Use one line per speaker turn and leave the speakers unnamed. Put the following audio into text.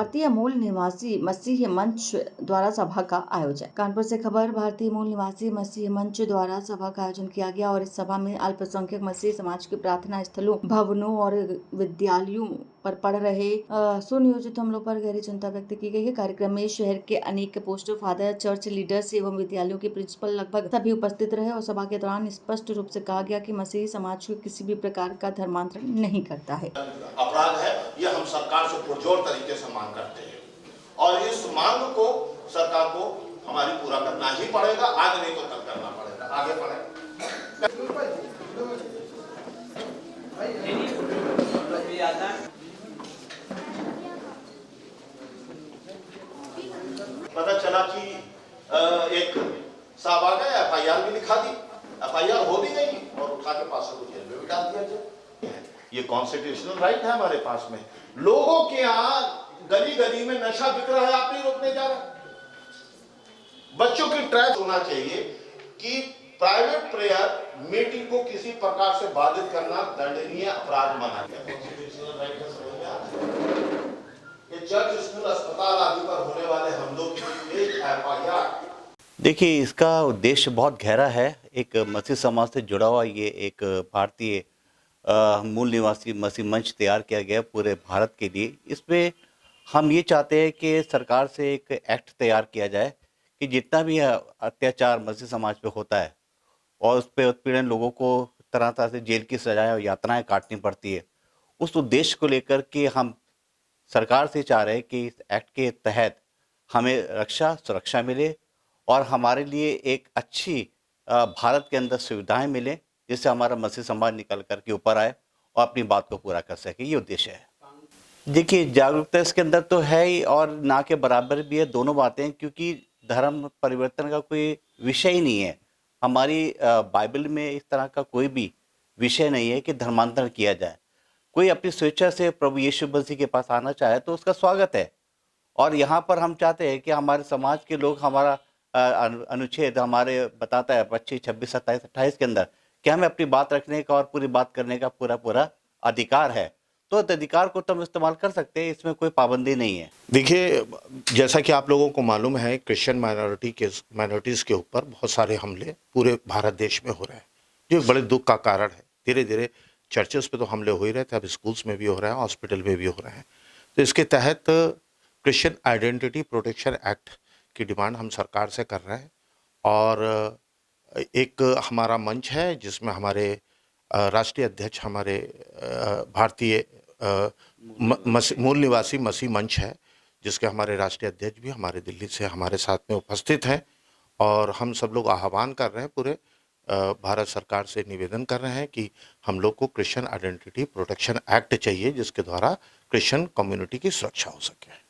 भारतीय मूल निवासी मसीह मंच द्वारा सभा का आयोजन। कानपुर से खबर। भारतीय मूल निवासी मसीह मंच द्वारा सभा का आयोजन किया गया और इस सभा में अल्पसंख्यक मसीह समाज के प्रार्थना स्थलों, भवनों और विद्यालयों पर पड़ रहे सुनियोजित हमलों पर गहरी चिंता व्यक्त की गई है। कार्यक्रम में शहर के अनेक पोस्टर फादर, चर्च लीडर्स एवं विद्यालयों के प्रिंसिपल लगभग सभी उपस्थित रहे और सभा के दौरान स्पष्ट रूप से कहा गया कि मसीही समाज को किसी भी प्रकार का धर्मांतरण नहीं करता है।
अपराध है, ये हम सरकार से पुरजोर तरीके से मांग करते हैं और इस मांग को सरकार को हमारी पूरा करना ही पड़ेगा। आज नहीं तो कल करना पड़ेगा। आगे बढ़े। पता चला कि एक साहब आ गए, FIR भी लिखा दी, FIR हो भी गई और उठा के पास से जेल में भी डाल दिया जाए। ये कॉन्स्टिट्यूशनल राइट है हमारे पास में। लोगों के यहाँ गली गली में नशा बिक रहा है, आप नहीं रोकने जा रहे। बच्चों की ट्रैप होना चाहिए कि प्राइवेट प्रेयर मीटिंग को किसी प्रकार से बाधित करना दंडनीय अपराध माना गया। कॉन्स्टिट्यूशनल राइट है, समझ में आता है। ये चर्च, स्कूल, अस्पताल आदि पर होने वाले हमलों की FIR।
देखिए, इसका उद्देश्य बहुत गहरा है। एक मसीह समाज से जुड़ा हुआ ये एक भारतीय मूल निवासी मसीह मंच तैयार किया गया पूरे भारत के लिए। इसमें हम ये चाहते हैं कि सरकार से एक एक्ट तैयार किया जाए कि जितना भी अत्याचार मसीह समाज पे होता है और उस पर उत्पीड़न लोगों को तरह तरह से जेल की सजाएं और यातनाएं काटनी पड़ती है, उस उद्देश्य को लेकर के हम सरकार से चाह रहे हैं कि इस एक्ट के तहत हमें रक्षा सुरक्षा मिले और हमारे लिए एक अच्छी भारत के अंदर सुविधाएं मिले, जिससे हमारा मसीह समाज निकल कर के ऊपर आए और अपनी बात को पूरा कर सके। ये उद्देश्य है। देखिए, जागरूकता इसके अंदर तो है ही और ना के बराबर भी है, दोनों बातें, क्योंकि धर्म परिवर्तन का कोई विषय ही नहीं है। हमारी बाइबल में इस तरह का कोई भी विषय नहीं है कि धर्मांतरण किया जाए। कोई अपनी स्वेच्छा से प्रभु यीशु मसीह के पास आना चाहे तो उसका स्वागत है। और यहाँ पर हम चाहते हैं कि हमारे समाज के लोग, हमारा अनुच्छेद हमारे बताता है 25, 26, 27, 28 के अंदर कि हमें अपनी बात रखने का और पूरी बात करने का पूरा अधिकार है। तो अधिकार को तो हम इस्तेमाल कर सकते हैं, इसमें कोई पाबंदी नहीं है।
देखिए, जैसा कि आप लोगों को मालूम है, क्रिश्चियन माइनॉरिटीज़ के ऊपर बहुत सारे हमले पूरे भारत देश में हो रहे हैं, जो बड़े दुख का कारण है। धीरे धीरे चर्चेस पे तो हमले हो ही रहे थे, अब स्कूल्स में भी हो रहे हैं, हॉस्पिटल में भी हो रहे हैं। तो इसके तहत क्रिश्चियन आइडेंटिटी प्रोटेक्शन एक्ट की डिमांड हम सरकार से कर रहे हैं और एक हमारा मंच है जिसमें हमारे राष्ट्रीय अध्यक्ष हमारे भारतीय मूल निवासी मसीह मंच है, जिसके हमारे राष्ट्रीय अध्यक्ष भी हमारे दिल्ली से हमारे साथ में उपस्थित हैं और हम सब लोग आह्वान कर रहे हैं, पूरे भारत सरकार से निवेदन कर रहे हैं कि हम लोग को क्रिश्चियन आइडेंटिटी प्रोटेक्शन एक्ट चाहिए, जिसके द्वारा क्रिश्चियन कम्युनिटी की सुरक्षा हो सके।